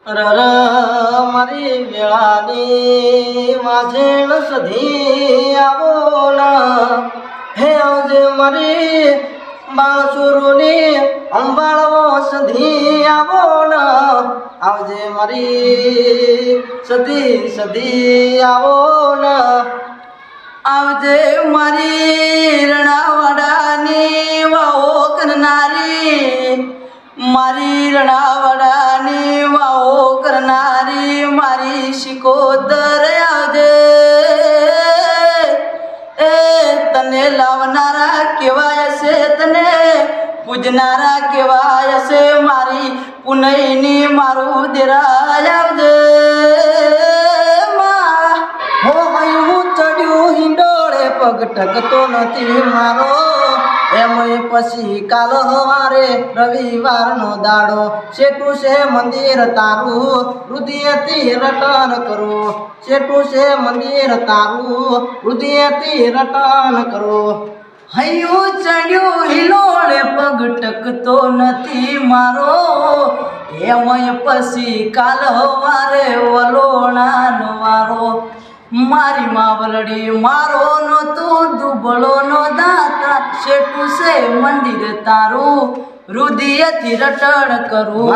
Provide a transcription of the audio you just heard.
રર મારી વેળાની માઝેણ સધી આવો ના હે આવજે મારી બાળસુરોની અંબાળવો સધી આવો ના આવજે મારી સધી આવો ના આવજે મારી રણાવાડાની વાવો કરનારી મારી રણાવાડાની વાવો કરનારી મારી શિકોતર આવજે એ તને લાવનારા કહેવાય છે તને પૂજનારા કહેવાય છે મારી પુનઈની મારું દેરાય આવજે પગ ટકતો નથી મારો એમય પછી કાલ હવારે રવિવારનો દાડો શેઠું છે મંદિર તારું હૃદયથી રટન કરું શેઠું છે મંદિર તારું હૃદયથી રટન કરું હૈયું ચડ્યું હિલોળે પગ ટકતો નથી મારો એમય પછી કાલ હવારે વલોણાનો વારો મારી માવલડી મારો નો તું દુબળો નો દાતા શેઠું છે મંદિર તારું હૃદયથી રટણ કરું.